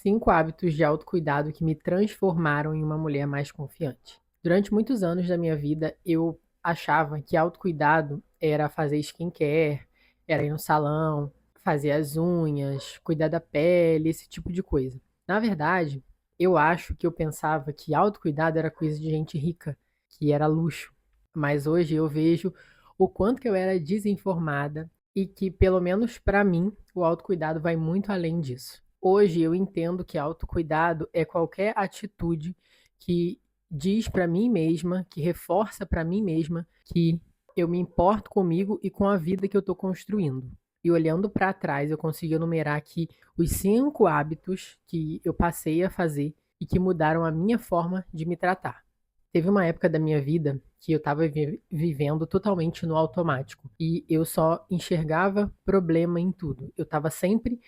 5 hábitos de autocuidado que me transformaram em uma mulher mais confiante. Durante muitos anos da minha vida, eu achava que autocuidado era fazer skincare, era ir no salão, fazer as unhas, cuidar da pele, esse tipo de coisa. Na verdade, eu acho que eu pensava que autocuidado era coisa de gente rica, que era luxo. Mas hoje eu vejo o quanto que eu era desinformada e que, pelo menos para mim, o autocuidado vai muito além disso. Hoje eu entendo que autocuidado é qualquer atitude que diz para mim mesma, que reforça para mim mesma que eu me importo comigo e com a vida que eu estou construindo. E olhando para trás, eu consigo enumerar aqui os 5 hábitos que eu passei a fazer e que mudaram a minha forma de me tratar. Teve uma época da minha vida que eu estava vivendo totalmente no automático e eu só enxergava problema em tudo. Eu estava sempre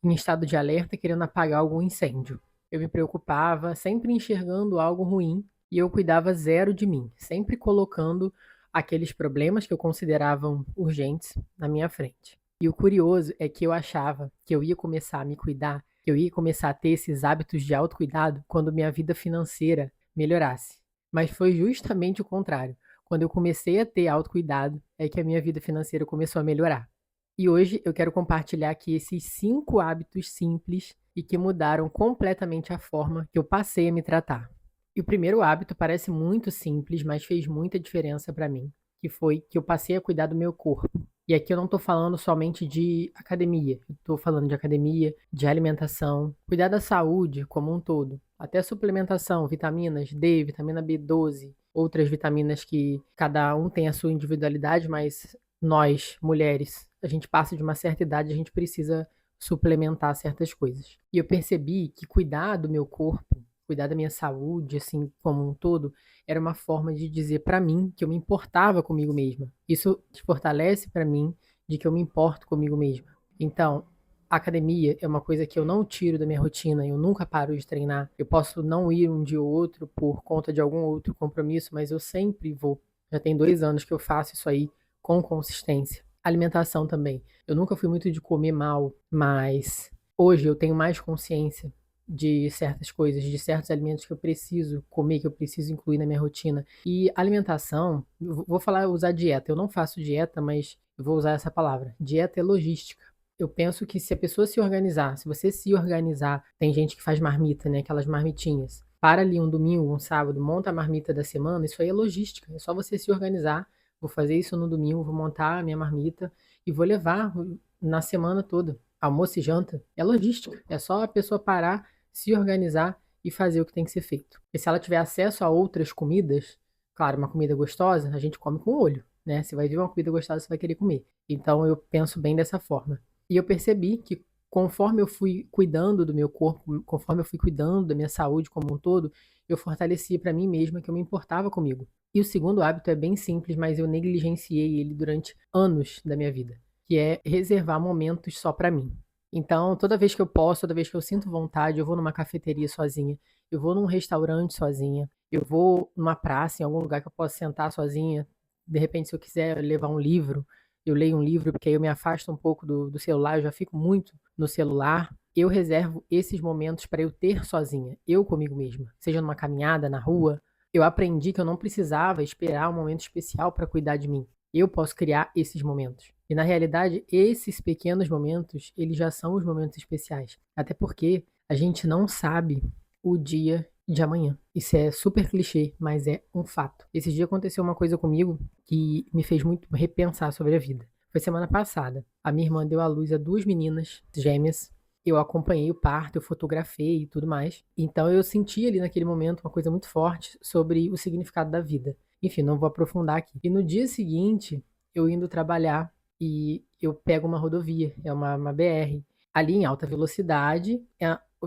em estado de alerta, querendo apagar algum incêndio. Eu me preocupava, sempre enxergando algo ruim e eu cuidava zero de mim, sempre colocando aqueles problemas que eu considerava urgentes na minha frente. E o curioso é que eu achava que eu ia começar a me cuidar, que eu ia começar a ter esses hábitos de autocuidado quando minha vida financeira melhorasse. Mas foi justamente o contrário. Quando eu comecei a ter autocuidado, é que a minha vida financeira começou a melhorar. E hoje eu quero compartilhar aqui esses 5 hábitos simples e que mudaram completamente a forma que eu passei a me tratar. E o primeiro hábito parece muito simples, mas fez muita diferença para mim, que foi que eu passei a cuidar do meu corpo. E aqui eu não estou falando somente de academia, eu estou falando de academia, de alimentação, cuidar da saúde como um todo, até suplementação, vitaminas D, vitamina B12, outras vitaminas que cada um tem a sua individualidade, mas nós, mulheres, a gente passa de uma certa idade, a gente precisa suplementar certas coisas. E eu percebi que cuidar do meu corpo, cuidar da minha saúde, assim, como um todo, era uma forma de dizer para mim que eu me importava comigo mesma. Isso fortalece para mim de que eu me importo comigo mesma. Então, a academia é uma coisa que eu não tiro da minha rotina, eu nunca paro de treinar. Eu posso não ir um dia ou outro por conta de algum outro compromisso, mas eu sempre vou. Já tem 2 anos que eu faço isso aí com consistência. Alimentação também. Eu nunca fui muito de comer mal, mas hoje eu tenho mais consciência de certas coisas, de certos alimentos que eu preciso comer, que eu preciso incluir na minha rotina. E alimentação, vou falar, usar dieta. Eu não faço dieta, mas eu vou usar essa palavra. Dieta é logística. Eu penso que se a pessoa se organizar, se você se organizar, tem gente que faz marmita, né? Aquelas marmitinhas. Para ali um domingo, um sábado, monta a marmita da semana, isso aí é logística. É só você se organizar. Vou fazer isso no domingo, vou montar a minha marmita e vou levar na semana toda. Almoço e janta. É logística. É só a pessoa parar, se organizar e fazer o que tem que ser feito. E se ela tiver acesso a outras comidas, claro, uma comida gostosa, a gente come com o olho, né? Você vai ver uma comida gostosa, você vai querer comer. Então eu penso bem dessa forma. E eu percebi que conforme eu fui cuidando do meu corpo, conforme eu fui cuidando da minha saúde como um todo, eu fortaleci para mim mesma que eu me importava comigo. E o segundo hábito é bem simples, mas eu negligenciei ele durante anos da minha vida, que é reservar momentos só para mim. Então, toda vez que eu posso, toda vez que eu sinto vontade, eu vou numa cafeteria sozinha, eu vou num restaurante sozinha, eu vou numa praça, em algum lugar que eu possa sentar sozinha. De repente, se eu quiser levar um livro, eu leio um livro, porque aí eu me afasto um pouco do celular, eu já fico muito no celular. Eu reservo esses momentos para eu ter sozinha, eu comigo mesma, seja numa caminhada na rua. Eu aprendi que eu não precisava esperar um momento especial para cuidar de mim. Eu posso criar esses momentos. E na realidade, esses pequenos momentos, eles já são os momentos especiais. Até porque a gente não sabe o dia de amanhã. Isso é super clichê, mas é um fato. Esse dia aconteceu uma coisa comigo que me fez muito repensar sobre a vida. Foi semana passada. A minha irmã deu à luz a 2 meninas gêmeas. Eu acompanhei o parto, eu fotografei e tudo mais. Então eu senti ali naquele momento uma coisa muito forte sobre o significado da vida. Enfim, não vou aprofundar aqui. E no dia seguinte, eu indo trabalhar e eu pego uma rodovia, é uma BR. Ali em alta velocidade,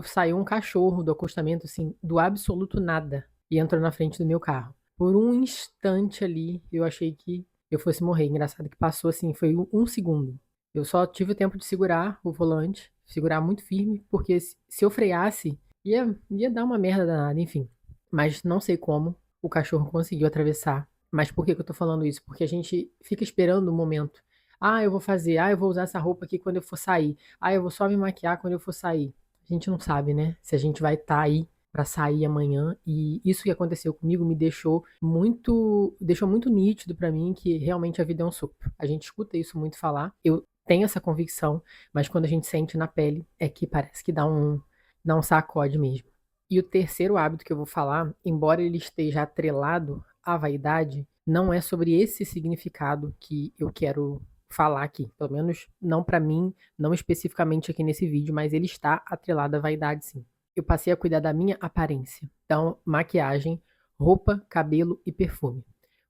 saiu um cachorro do acostamento, assim, do absoluto nada, e entrou na frente do meu carro. Por um instante ali, eu achei que eu fosse morrer. Engraçado que passou assim, foi um segundo. Eu só tive o tempo de segurar o volante, segurar muito firme, porque se eu freasse, ia dar uma merda danada, enfim. Mas não sei como o cachorro conseguiu atravessar. Mas por que que eu tô falando isso? Porque a gente fica esperando o momento. Ah, eu vou fazer. Ah, eu vou usar essa roupa aqui quando eu for sair. Ah, eu vou só me maquiar quando eu for sair. a gente não sabe, né, se a gente vai estar aí para sair amanhã. E isso que aconteceu comigo me deixou muito nítido para mim que realmente a vida é um sopro. A gente escuta isso muito falar, eu tenho essa convicção, mas quando a gente sente na pele é que parece que dá um sacode mesmo. E o terceiro hábito que eu vou falar, embora ele esteja atrelado à vaidade, não é sobre esse significado que eu quero falar aqui. Pelo menos não para mim, não especificamente aqui nesse vídeo, mas ele está atrelado à vaidade, sim. Eu passei a cuidar da minha aparência. Então, maquiagem, roupa, cabelo e perfume.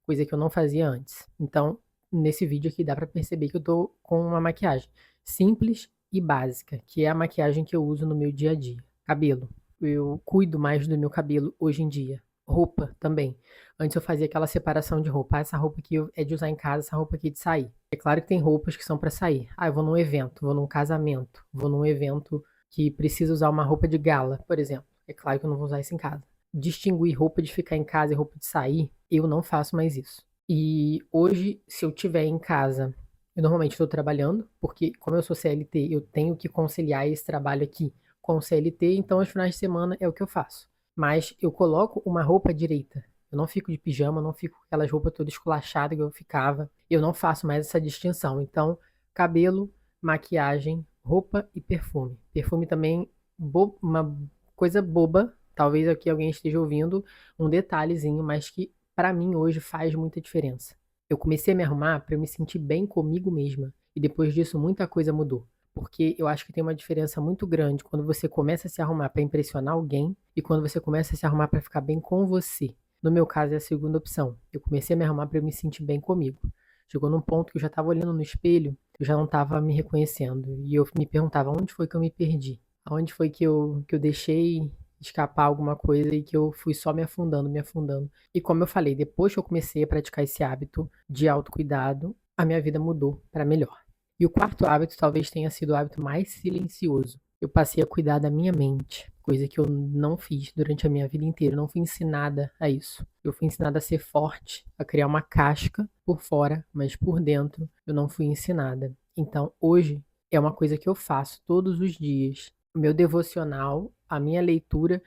Coisa que eu não fazia antes. Então, nesse vídeo aqui dá para perceber que eu tô com uma maquiagem simples e básica, que é a maquiagem que eu uso no meu dia a dia. Cabelo. Eu cuido mais do meu cabelo hoje em dia. Roupa também. Antes eu fazia aquela separação de roupa. Ah, essa roupa aqui é de usar em casa, essa roupa aqui é de sair. É claro que tem roupas que são para sair. Ah, eu vou num evento, vou num casamento, vou num evento que precisa usar uma roupa de gala, por exemplo. É claro que eu não vou usar isso em casa. Distinguir roupa de ficar em casa e roupa de sair, eu não faço mais isso. E hoje, se eu tiver em casa, eu normalmente estou trabalhando, porque como eu sou CLT, eu tenho que conciliar esse trabalho aqui com o CLT, então aos finais de semana é o que eu faço. Mas eu coloco uma roupa direita. Eu não fico de pijama, não fico com aquelas roupas todas esculachadas que eu ficava. Eu não faço mais essa distinção. Então, cabelo, maquiagem, roupa e perfume. Perfume também, uma coisa boba, talvez aqui alguém esteja ouvindo, um detalhezinho, mas que para mim hoje faz muita diferença. Eu comecei a me arrumar para eu me sentir bem comigo mesma. E depois disso muita coisa mudou. Porque eu acho que tem uma diferença muito grande quando você começa a se arrumar para impressionar alguém e quando você começa a se arrumar para ficar bem com você. No meu caso é a segunda opção. Eu comecei a me arrumar para eu me sentir bem comigo. Chegou num ponto que eu já estava olhando no espelho, eu já não estava me reconhecendo. E eu me perguntava onde foi que eu me perdi? Aonde foi que eu deixei escapar alguma coisa e que eu fui só me afundando, me afundando. E como eu falei, depois que eu comecei a praticar esse hábito de autocuidado, a minha vida mudou para melhor. E o quarto hábito talvez tenha sido o hábito mais silencioso. Eu passei a cuidar da minha mente, coisa que eu não fiz durante a minha vida inteira. Eu não fui ensinada a isso. Eu fui ensinada a ser forte, a criar uma casca por fora, mas por dentro eu não fui ensinada. Então, hoje é uma coisa que eu faço todos os dias. O meu devocional, a minha leitura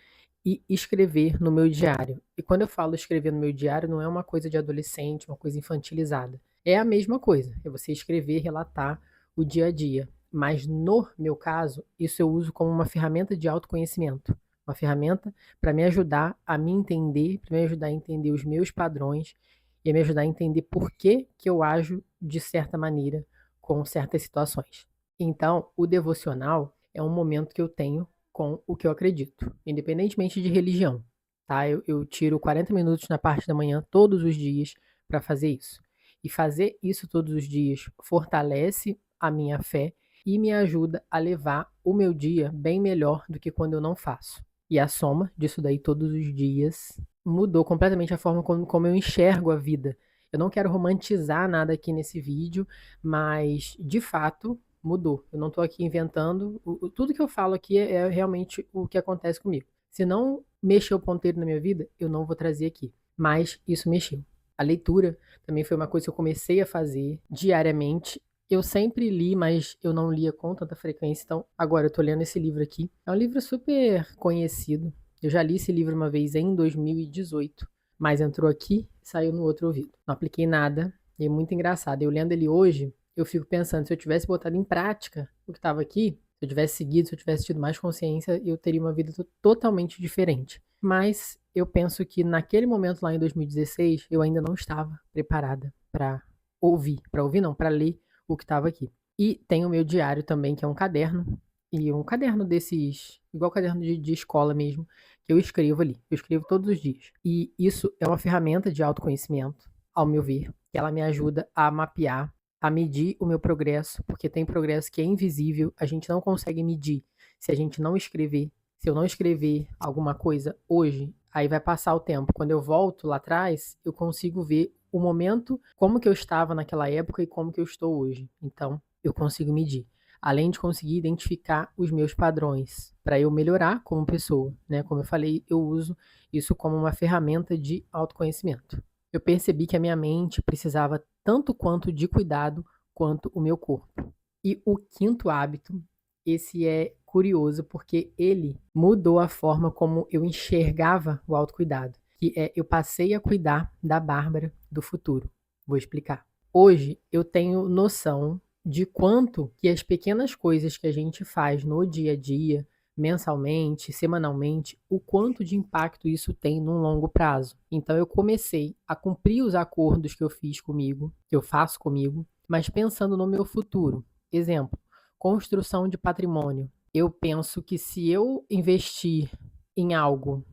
e escrever no meu diário. E quando eu falo escrever no meu diário, não é uma coisa de adolescente, uma coisa infantilizada. É a mesma coisa, é você escrever, relatar o dia a dia. Mas no meu caso, isso eu uso como uma ferramenta de autoconhecimento. Uma ferramenta para me ajudar a me entender, para me ajudar a entender os meus padrões e a me ajudar a entender por que eu ajo de certa maneira com certas situações. Então, o devocional é um momento que eu tenho com o que eu acredito, independentemente de religião. Tá? Eu tiro 40 minutos na parte da manhã todos os dias para fazer isso. E fazer isso todos os dias fortalece a minha fé e me ajuda a levar o meu dia bem melhor do que quando eu não faço. E a soma disso daí todos os dias mudou completamente a forma como eu enxergo a vida. Eu não quero romantizar nada aqui nesse vídeo, mas de fato mudou. Eu não estou aqui inventando. Tudo que eu falo aqui é realmente o que acontece comigo. Se não mexer o ponteiro na minha vida, eu não vou trazer aqui. Mas isso mexeu. A leitura também foi uma coisa que eu comecei a fazer diariamente. Eu sempre li, mas eu não lia com tanta frequência. Então, agora eu tô lendo esse livro aqui. É um livro super conhecido. Eu já li esse livro uma vez em 2018, mas entrou aqui e saiu no outro ouvido. Não apliquei nada. E é muito engraçado. Eu lendo ele hoje, eu fico pensando, se eu tivesse botado em prática o que estava aqui, se eu tivesse seguido, se eu tivesse tido mais consciência, eu teria uma vida totalmente diferente. Mas eu penso que naquele momento lá em 2016, eu ainda não estava preparada para ouvir não, para ler o que estava aqui. E tem o meu diário também, que é um caderno, e um caderno desses, igual caderno de escola mesmo, que eu escrevo ali. Eu escrevo todos os dias. E isso é uma ferramenta de autoconhecimento, ao meu ver, que ela me ajuda a mapear, a medir o meu progresso, porque tem progresso que é invisível, a gente não consegue medir se a gente não escrever. Se eu não escrever alguma coisa hoje, aí vai passar o tempo. Quando eu volto lá atrás, eu consigo ver o momento, como que eu estava naquela época e como que eu estou hoje. Então, eu consigo medir. Além de conseguir identificar os meus padrões, para eu melhorar como pessoa, né? Como eu falei, eu uso isso como uma ferramenta de autoconhecimento. Eu percebi que a minha mente precisava tanto quanto de cuidado quanto o meu corpo. E o quinto hábito, esse é curioso, porque ele mudou a forma como eu enxergava o autocuidado, que é eu passei a cuidar da Bárbara do futuro. Vou explicar. Hoje eu tenho noção de quanto que as pequenas coisas que a gente faz no dia a dia, mensalmente, semanalmente, o quanto de impacto isso tem num longo prazo. Então eu comecei a cumprir os acordos que eu fiz comigo, que eu faço comigo, mas pensando no meu futuro. Exemplo, construção de patrimônio. Eu penso que se eu investir em algo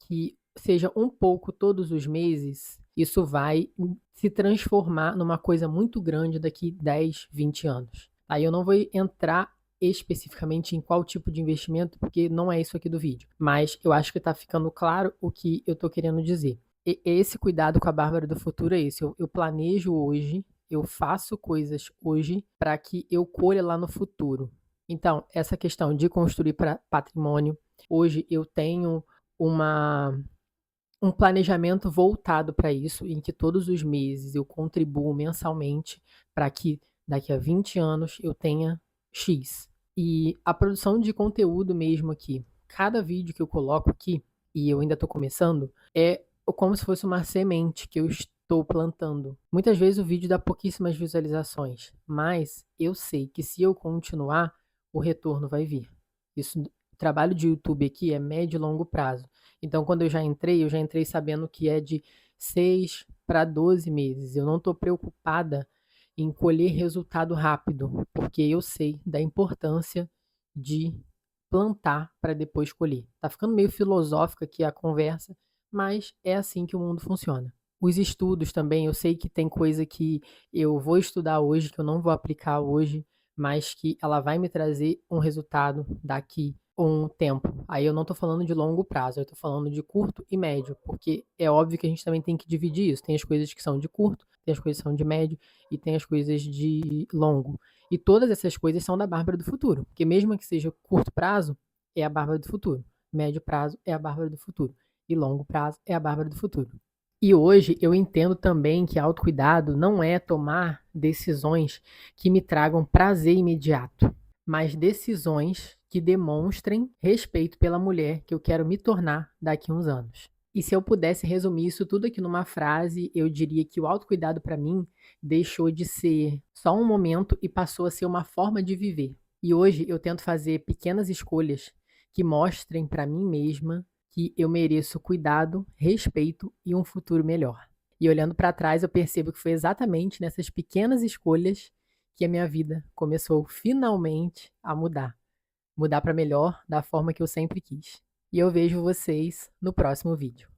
que seja um pouco todos os meses, isso vai se transformar numa coisa muito grande daqui 10, 20 anos. Aí eu não vou entrar especificamente em qual tipo de investimento, porque não é isso aqui do vídeo. Mas eu acho que está ficando claro o que eu estou querendo dizer. Esse cuidado com a Bárbara do futuro é esse. Eu planejo hoje, eu faço coisas hoje para que eu colha lá no futuro. Então, essa questão de construir patrimônio, hoje eu tenho uma um planejamento voltado para isso, em que todos os meses eu contribuo mensalmente para que daqui a 20 anos eu tenha X. E a produção de conteúdo mesmo aqui, cada vídeo que eu coloco aqui, e eu ainda estou começando, é como se fosse uma semente que eu estou plantando. Muitas vezes o vídeo dá pouquíssimas visualizações, mas eu sei que se eu continuar, o retorno vai vir. Isso, o trabalho de YouTube aqui é médio e longo prazo. Então, quando eu já entrei sabendo que é de 6 para 12 meses. Eu não estou preocupada em colher resultado rápido, porque eu sei da importância de plantar para depois colher. Tá ficando meio filosófica aqui a conversa, mas é assim que o mundo funciona. Os estudos também, eu sei que tem coisa que eu vou estudar hoje, que eu não vou aplicar hoje, mas que ela vai me trazer um resultado daqui um tempo. Aí eu não estou falando de longo prazo, eu estou falando de curto e médio, porque é óbvio que a gente também tem que dividir isso. Tem as coisas que são de curto, tem as coisas que são de médio e tem as coisas de longo. E todas essas coisas são da Bárbara do futuro, porque mesmo que seja curto prazo, é a Bárbara do futuro. Médio prazo é a Bárbara do futuro. E longo prazo é a Bárbara do futuro. E hoje eu entendo também que autocuidado não é tomar decisões que me tragam prazer imediato, mas decisões que demonstrem respeito pela mulher que eu quero me tornar daqui a uns anos. E se eu pudesse resumir isso tudo aqui numa frase, eu diria que o autocuidado para mim deixou de ser só um momento e passou a ser uma forma de viver. E hoje eu tento fazer pequenas escolhas que mostrem para mim mesma que eu mereço cuidado, respeito e um futuro melhor. E olhando para trás, eu percebo que foi exatamente nessas pequenas escolhas que a minha vida começou finalmente a mudar. Mudar para melhor da forma que eu sempre quis. E eu vejo vocês no próximo vídeo.